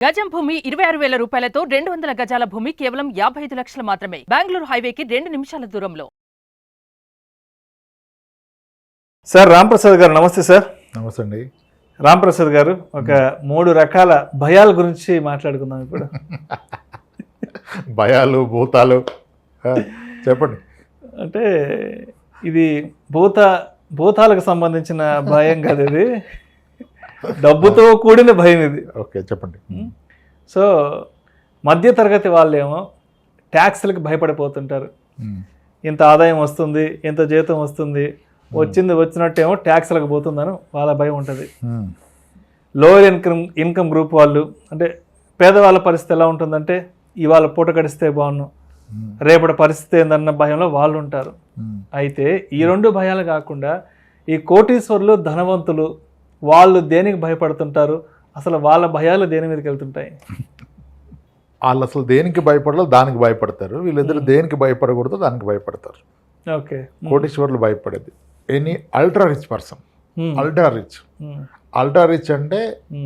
గజం భూమి 26,000 రూపాయలతో 200 గజాల భూమి కేవలం 55 లక్షలు మాత్రమే. బెంగళూరు హైవేకి 2 నిమిషాల దూరంలో. సార్ రాంప్రసాద్ గారు నమస్తే సార్. నమస్తే అండి. రాంప్రసాద్ గారు ఒక 3 రకాల భయాల గురించి మాట్లాడుకుందాం ఇప్పుడు. భయాలు భూతాలు చెప్పండి. అంటే ఇది భూతాలకు సంబంధించిన భయం కాదు, ఇది డబ్బుతో కూడిన భయం ఇది. ఓకే చెప్పండి. సో మధ్యతరగతి వాళ్ళేమో ట్యాక్స్లకు భయపడిపోతుంటారు. ఇంత ఆదాయం వస్తుంది, ఇంత జీతం వస్తుంది, వచ్చినట్టేమో ట్యాక్స్లకు పోతుందని వాళ్ళ భయం ఉంటుంది. లోయర్ ఇన్కమ్ గ్రూప్ వాళ్ళు, అంటే పేదవాళ్ళ పరిస్థితి ఎలా ఉంటుందంటే ఇవాళ పూట గడిస్తే బాగున్నాం, రేపటి పరిస్థితి ఏందన్న భయంలో వాళ్ళు ఉంటారు. అయితే ఈ 2 భయాలు కాకుండా ఈ కోటీశ్వరులు ధనవంతులు వాళ్ళు దేనికి భయపడుతుంటారు, అసలు వాళ్ళ భయాలు దేని మీదకి వెళ్తుంటాయి? వాళ్ళు అసలు దేనికి భయపడాలో దానికి భయపడతారు, వీళ్ళిద్దరు దేనికి భయపడకూడదు దానికి భయపడతారు. ఓకే. కోటీశ్వర్లు భయపడేది any ultra rich person. Ultra rich అంటే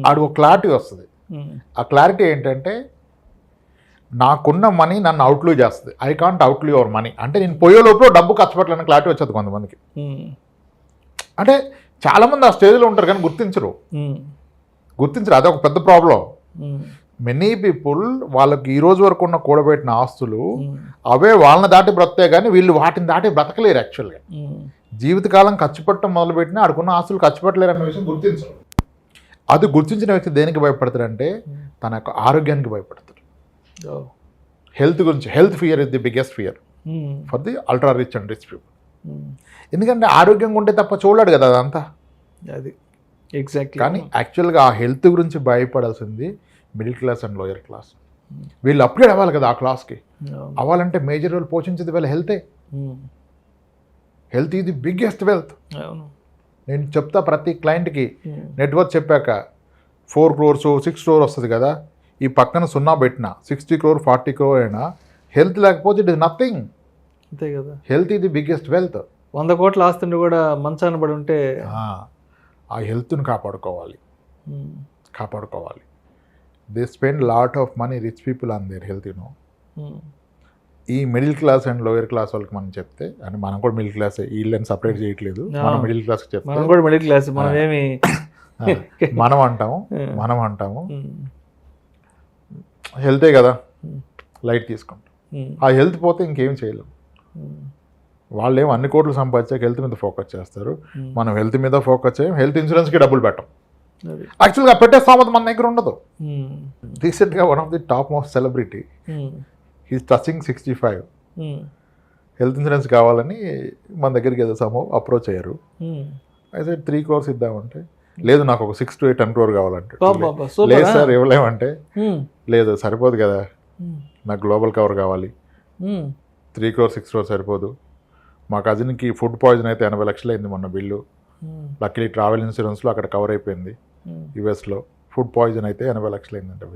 ఆడు ఒక క్లారిటీ వస్తుంది. ఆ క్లారిటీ ఏంటంటే నాకున్న మనీ నన్ను అవుట్లూ చేస్తుంది. I can't outlive your money. అంటే నేను పోయే లోపల డబ్బు ఖర్చు పెట్టాలని క్లారిటీ వచ్చేది కొంతమందికి. అంటే చాలామంది ఆ స్టేజ్లో ఉంటారు కానీ గుర్తించరు. అదొక పెద్ద ప్రాబ్లం. మెనీ పీపుల్ వాళ్ళకి ఈ రోజు వరకు ఉన్న కూడబెట్టిన ఆస్తులు అవే వాళ్ళని దాటి బ్రతే కానీ వీళ్ళు వాటిని దాటి బ్రతకలేరు. యాక్చువల్గా జీవితకాలం ఖర్చు పెట్టడం మొదలుపెట్టినా ఆడుకున్న ఆస్తులు ఖర్చు పెట్టలేరు అన్న విషయం గుర్తించరు. అది గుర్తించిన వ్యక్తి దేనికి భయపడతాడంటే తన యొక్క ఆరోగ్యానికి భయపడతాడు. హెల్త్ గురించి, health fear is the biggest fear for the ultra rich and rich people. ఎందుకంటే ఆరోగ్యంగా ఉంటే తప్ప చూడలేడు కదా అదంతా. అది ఎగ్జాక్ట్లీ. కానీ యాక్చువల్గా ఆ హెల్త్ గురించి భయపడాల్సింది middle class and lower class. వీళ్ళు అప్గ్రేడ్ అవ్వాలి కదా ఆ క్లాస్కి. అవ్వాలంటే మేజర్ రోల్ పోషించేది వీళ్ళ హెల్తే. హెల్త్ ఇది బిగ్గెస్ట్ వెల్త్. నేను చెప్తా ప్రతి క్లయింట్కి, నెట్వర్క్ చెప్పాక 4 crores 6 crores వస్తుంది కదా, ఈ పక్కన 0 పెట్టినా 60 crore 40 crore అయినా హెల్త్ లేకపోతే ఇట్ ఇస్ నథింగ్. అంతే కదా. హెల్త్ ఇది బిగ్గెస్ట్ వెల్త్. 100 కోట్ల ఆస్తుండి కూడా మంచాన పడి ఉంటే ఆ హెల్త్ని కాపాడుకోవాలి. They spend lot of money, rich people on their health. ఈ middle class and lower class వాళ్ళకి మనం చెప్తే, అంటే మనం కూడా మిడిల్ క్లాస్, వీళ్ళని సపరేట్ చేయట్లేదు, మనం మిడిల్ క్లాస్కి చెప్తే మనం కూడా మిడిల్ క్లాస్, మనం అంటాము హెల్తే కదా లైట్ తీసుకుంటాం. ఆ హెల్త్ పోతే ఇంకేం చేయలేం. వాళ్ళు ఏమో అన్ని కోట్లు సంపాదించాక హెల్త్ మీద ఫోకస్ చేస్తారు, మనం హెల్త్ మీద ఫోకస్ చేయం, హెల్త్ ఇన్సూరెన్స్కి డబ్బులు పెట్టం. యాక్చువల్గా పెట్టే స్థోమత మన దగ్గర ఉండదు. రీసెంట్గా one of the top most celebrity, he's touching 65, health insurance కావాలని మన దగ్గరికి ఏదో సమూహం అప్రోచ్ అయ్యారు. అయితే 3 crores ఇద్దామంటే లేదు, నాకు ఒక 6 to 10 crore కావాలంటే, లేదు సార్ ఇవ్వలేమంటే, లేదు సరిపోదు కదా, నాకు గ్లోబల్ కవర్ కావాలి, 3 crores 6 crores సరిపోదు. మా కజిన్కి ఫుడ్ పాయిజన్ అయితే 80 లక్షలు అయింది మొన్న బిల్లు. లక్కీ ట్రావెల్ ఇన్సూరెన్స్లో అక్కడ కవర్ అయిపోయింది. యుఎస్లో ఫుడ్ పాయిజన్ అయితే 80 లక్షలు అయిందంటే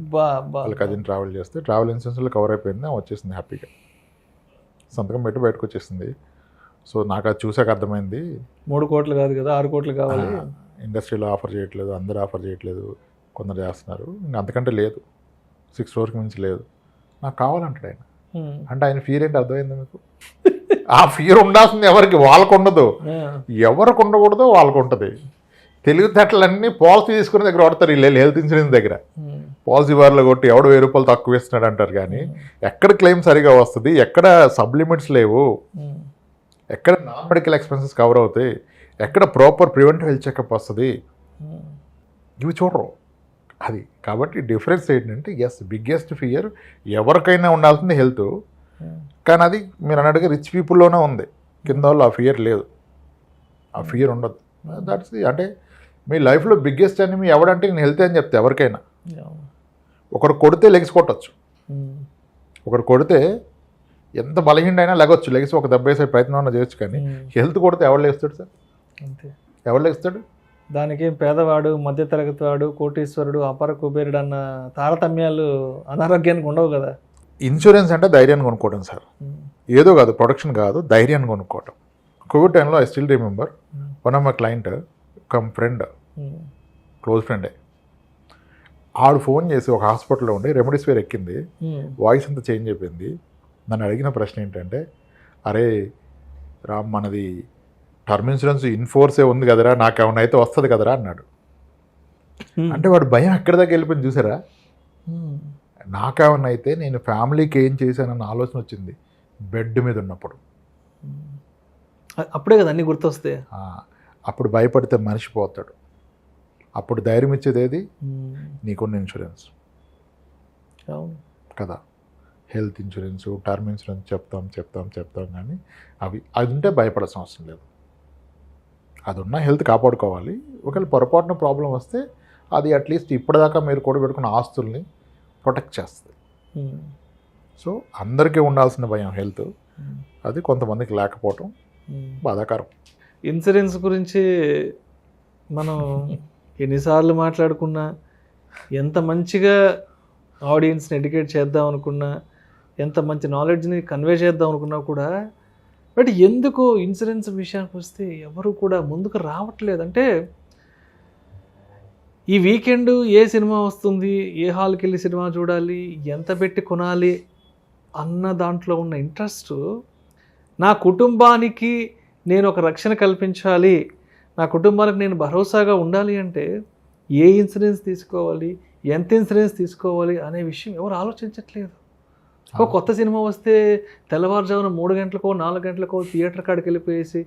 వాళ్ళ కజిన్ ట్రావెల్ చేస్తే ట్రావెల్ ఇన్సూరెన్స్లో కవర్ అయిపోయింది, వచ్చేసింది హ్యాపీగా, సంతకం పెట్టి బయటకు వచ్చేసింది. సో నాకు అది చూసాక అర్థమైంది 3 కోట్లు కాదు కదా 6 కోట్లు కావాలి. ఇండస్ట్రీలో ఆఫర్ చేయట్లేదు, అందరూ ఆఫర్ చేయట్లేదు, కొందరు చేస్తున్నారు. ఇంకా అంతకంటే లేదు, 6 crores మించి లేదు, నాకు కావాలంటాడు ఆయన. అంటే ఆయన ఫియర్ ఏంటి అర్థమైంది మీకు? ఆ ఫియర్ ఉండాల్సింది ఎవరికి? వాళ్ళకు ఉండదు. ఎవరికి ఉండకూడదు వాళ్ళకు ఉంటుంది. తెలివితేటలన్నీ పాలసీ తీసుకునే దగ్గర వాడతారు వీళ్ళు, హెల్త్ ఇన్సూరెన్స్ దగ్గర పాలసీ వారిలో కొట్టి ఎవడు 1000 రూపాయలు తక్కువ ఇస్తున్నాడు అంటారు. కానీ ఎక్కడ క్లెయిమ్ సరిగా వస్తుంది, ఎక్కడ సబ్లిమిట్స్ లేవు, ఎక్కడ నాన్ మెడికల్ ఎక్స్పెన్సెస్ కవర్ అవుతాయి, ఎక్కడ ప్రాపర్ ప్రివెంటివ్ హెల్త్ చెకప్ వస్తుంది, ఇవి చూడరు. అది కాబట్టి డిఫరెన్స్ ఏంటంటే, ఎస్ బిగ్గెస్ట్ ఫియర్ ఎవరికైనా ఉండాల్సింది హెల్త్. కానీ అది మీరు అన్నట్టుగా రిచ్ పీపుల్లోనే ఉంది, కింద వాళ్ళు ఆ ఫియర్ లేదు, ఆ ఫియర్ ఉండదు. That's the. అంటే మీ లైఫ్లో బిగ్గెస్ట్ ఎనిమీ ఎవడంటే నేను హెల్త్ అని చెప్తే ఎవరికైనా. ఒకడు కొడితే లెగ్స్ కొట్టచ్చు, ఒకడు కొడితే ఎంత బలహీనైనా లెగొచ్చు, లెగ్స్ ఒక దెబ్బ వేసే ప్రయత్నం చేయొచ్చు. కానీ హెల్త్ కొడితే ఎవరు లేస్తాడు సార్? అంతే, ఎవరు లేస్తాడు? దానికి పేదవాడు, మధ్యతరగతి వాడు, కోటీశ్వరుడు, అపర కుబేరుడు అన్న తారతమ్యాలు అనారోగ్యానికి ఉండవు కదా. ఇన్సూరెన్స్ అంటే ధైర్యాన్ని కొనుక్కోవడం సార్, ఏదో కాదు, ప్రొడక్షన్ కాదు, ధైర్యాన్ని కొనుక్కోవటం. కోవిడ్ టైంలో I still remember one of my client come friend, close ఫ్రెండే, ఆడు ఫోన్ చేసి ఒక హాస్పిటల్లో ఉండి రెమెడీస్వేర్ ఎక్కింది, వాయిస్ అంతా చేంజ్ అయిపోయింది. నన్ను అడిగిన ప్రశ్న ఏంటంటే, అరే రామ్ మనది టర్మ్ ఇన్సూరెన్స్ ఇన్ఫోర్సే ఉంది కదరా, నాకు ఏమన్నా అయితే వస్తుంది కదరా అన్నాడు. అంటే వాడు భయం ఎక్కడి దాకా వెళ్ళిపోయింది చూసారా. నాకేమన్నా అయితే నేను ఫ్యామిలీకి ఏం చేశానన్న ఆలోచన వచ్చింది బెడ్ మీద ఉన్నప్పుడు. అప్పుడే కదా అన్నీ గుర్తొస్తాయి. అప్పుడు భయపడితే మనిషి పోతాడు. అప్పుడు ధైర్యం ఇచ్చేది ఏది, నీకున్న ఇన్సూరెన్స్ కదా. హెల్త్ ఇన్సూరెన్స్, టర్మ్ ఇన్సూరెన్స్ చెప్తాం కానీ అది ఉంటే భయపడాల్సిన అవసరం లేదు. అది ఉన్న హెల్త్ కాపాడుకోవాలి. ఒకవేళ పొరపాటున ప్రాబ్లం వస్తే అది అట్లీస్ట్ ఇప్పటిదాకా మీరు కూడబెట్టుకున్న ఆస్తుల్ని ప్రొటెక్ట్ చేస్తుంది. సో అందరికీ ఉండాల్సిన భయం హెల్త్, అది కొంతమందికి లేకపోవటం బాధాకరం. ఇన్సూరెన్స్ గురించి మనం ఎన్నిసార్లు మాట్లాడుకున్నా, ఎంత మంచిగా ఆడియన్స్ని ఎడ్యుకేట్ చేద్దాం అనుకున్నా, ఎంత మంచి నాలెడ్జ్ని కన్వే చేద్దాం అనుకున్నా కూడా, బట్ ఎందుకు ఇన్సూరెన్స్ విషయానికి వస్తే ఎవరు కూడా ముందుకు రావట్లేదు. అంటే ఈ వీకెండ్ ఏ సినిమా వస్తుంది, ఏ హాల్కి వెళ్ళి సినిమా చూడాలి, ఎంత పెట్టి కొనాలి అన్న దాంట్లో ఉన్న ఇంట్రెస్ట్, నా కుటుంబానికి నేను ఒక రక్షణ కల్పించాలి, నా కుటుంబానికి నేను భరోసాగా ఉండాలి అంటే ఏ ఇన్సూరెన్స్ తీసుకోవాలి, ఎంత ఇన్సూరెన్స్ తీసుకోవాలి అనే విషయం ఎవరు ఆలోచించట్లేదు. ఒక కొత్త సినిమా వస్తే తెల్లవారుజామున 3 గంటలకో 4 గంటలకో థియేటర్ కాడికి వెళ్ళిపోయేసి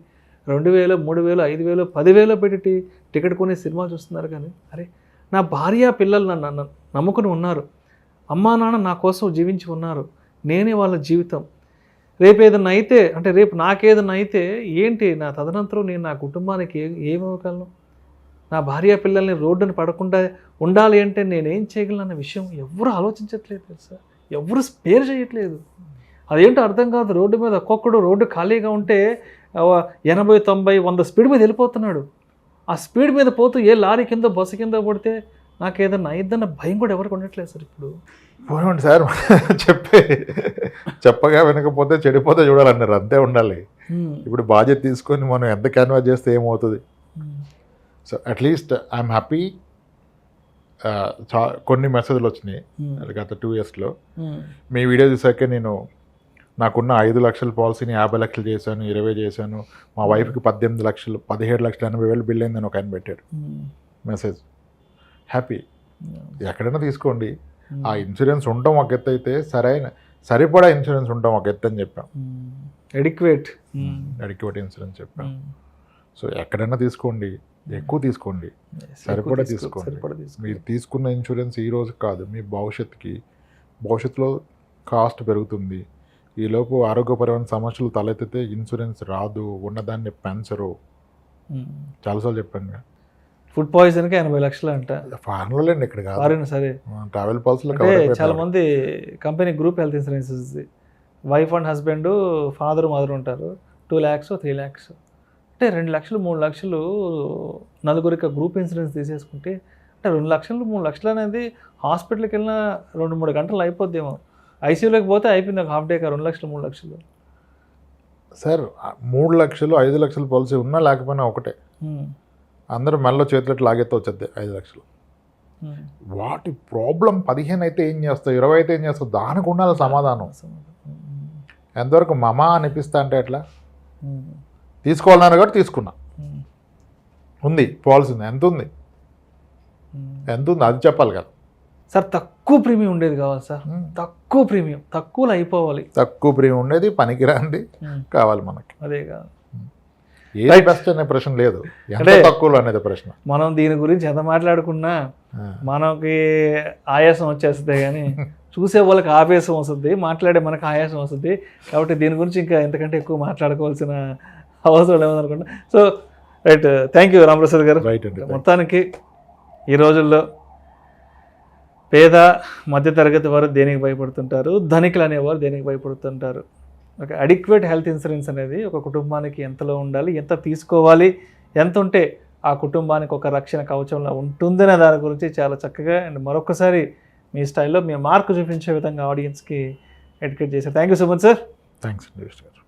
2,000, 3,000, 5,000, 10,000 పెట్టి టికెట్ కొనే సినిమా చూస్తున్నారు. కానీ అరే నా భార్య పిల్లలు నన్ను నమ్ముకుని ఉన్నారు, అమ్మా నాన్న నా కోసం జీవించి ఉన్నారు, నేనే వాళ్ళ జీవితం. రేపు ఏదన్నా అయితే, అంటే రేపు నాకేదన్నా అయితే ఏంటి నా తదనంతరం నేను నా కుటుంబానికి ఏమివ్వగలను, నా భార్య పిల్లల్ని రోడ్డుని పడకుండా ఉండాలి అంటే నేనేం చేయగలను అన్న విషయం ఎవరు ఆలోచించట్లేదు తెలుసా. ఎవరు స్పేర్ చేయట్లేదు. అదేంటో అర్థం కాదు. రోడ్డు మీద ఒక్కొక్కడు రోడ్డు ఖాళీగా ఉంటే 80, 90, 100 స్పీడ్ మీద వెళ్ళిపోతున్నాడు. ఆ స్పీడ్ మీద పోతూ ఏ లారీ కింద బస్సు కింద పడితే నాకు ఏదన్నా అయిద్దన్న భయం కూడా ఎవరికి ఉండట్లేదు సార్. ఇప్పుడు పోనండి సార్, చెప్పగా వినకపోతే చెడిపోతే చూడాలన్నారు, అంతే ఉండాలి. ఇప్పుడు బాధ్యత తీసుకొని మనం ఎంత క్యాన్వాస్ చేస్తే ఏమవుతుంది. So at least I'm happy. కొన్ని మెసేజ్లు వచ్చినాయి గత 2 yearsలో. మీ వీడియో చూసాకే నేను నాకున్న 5 లక్షల పాలసీని 50 లక్షలు చేశాను, 20 చేశాను, మా వైఫ్కి 18 లక్షలు, 17,80,000 బిల్ అయిందని ఒక ఆయన పెట్టాడు మెసేజ్. హ్యాపీ. ఎక్కడైనా తీసుకోండి. ఆ ఇన్సూరెన్స్ ఉండటం ఒక ఎత్తు అయితే, సరిపడా ఇన్సూరెన్స్ ఉండటం ఒక ఎత్తు అని చెప్పాం. అడిక్వేట్ ఇన్సూరెన్స్ చెప్పాం. సో ఎక్కడైనా తీసుకోండి, ఎక్కువ తీసుకోండి, సరిపడా తీసుకోండి. మీరు తీసుకున్న ఇన్సూరెన్స్ ఈ రోజు కాదు, మీ భవిష్యత్తులో కాస్ట్ పెరుగుతుంది. ఈలోపు ఆరోగ్యపరమైన సమస్యలు తలెత్తితే ఇన్సూరెన్స్ రాదు, ఉన్నదాన్ని పెంచరు. చాలాసార్లు చెప్పాను. ఫుడ్ పాయిజన్కి 80 లక్షలు అంట. ఫారెన్లో అండి, ఇక్కడ కాదు. సరే, ట్రావెల్ పాలసీలో చాలా మంది company group health insurance, wife and husband, father mother ఉంటారు. 2 lakhs, 3 lakhs అంటే 2 లక్షలు 3 లక్షలు నలుగురికి గ్రూప్ ఇన్సూరెన్స్ తీసేసుకుంటే, అంటే 2 లక్షలు 3 లక్షలు అనేది హాస్పిటల్కి వెళ్ళినా 2-3 గంటలు అయిపోద్దేమో. ఐసీయూలోకి పోతే అయిపోయింది, ఒక హాఫ్ డే. 2 లక్షలు 3 లక్షలు సార్. 3 లక్షలు 5 లక్షల పాలసీ ఉన్నా లేకపోయినా ఒకటే. అందరూ మెల్ల చేతులకి లాగెత్త వచ్చేది 5 లక్షలు. వాటి ప్రాబ్లం 15 అయితే ఏం చేస్తావు, 20 అయితే ఏం చేస్తావు, దానికి ఉండాలి సమాధానం. ఎంతవరకు మమా అనిపిస్తా అంటే ఎట్లా తీసుకోవాలన్నారు కాబట్టి తీసుకున్నా. ఉంది పాలసీ ఉంది, ఎంత ఉంది అది చెప్పాలి కదా సార్. తక్కువ ప్రీమియం ఉండేది కావాలి సార్, తక్కువ ప్రీమియం, తక్కువలో అయిపోవాలి. తక్కువ ప్రీమియం ఉండేది పనికిరాంది కావాలి మనకి. అదే కాదు, ఏ బెస్ట్ అనే ప్రశ్న లేదు, అంటే తక్కువలో అనేది ప్రశ్న. మనం దీని గురించి ఎంత మాట్లాడుకున్నా మనకి ఆయాసం వచ్చేస్తుంది, కానీ చూసే వాళ్ళకి ఆవేశం వస్తుంది, మాట్లాడే మనకు ఆయాసం వస్తుంది. కాబట్టి దీని గురించి ఇంకా ఎంతకంటే ఎక్కువ మాట్లాడుకోవాల్సిన అవసరం ఏమనుకుంటా. So right, thank you Ramprasad garu. Right అండి. మొత్తానికి ఈ రోజుల్లో పేద మధ్యతరగతి వారు దేనికి భయపడుతుంటారు, ధనికులు అనేవారు దేనికి భయపడుతుంటారు. ఒక అడిక్వేట్ హెల్త్ ఇన్సూరెన్స్ అనేది ఒక కుటుంబానికి ఎంతలో ఉండాలి, ఎంత తీసుకోవాలి, ఎంత ఉంటే ఆ కుటుంబానికి ఒక రక్షణ కవచంలో ఉంటుందనే దాని గురించి చాలా చక్కగా అండ్ మరొకసారి మీ స్టైల్లో మీ మార్కు చూపించే విధంగా ఆడియన్స్కి ఎడ్యుకేట్ చేశారు. Thank you so much sir. Thanks అండి.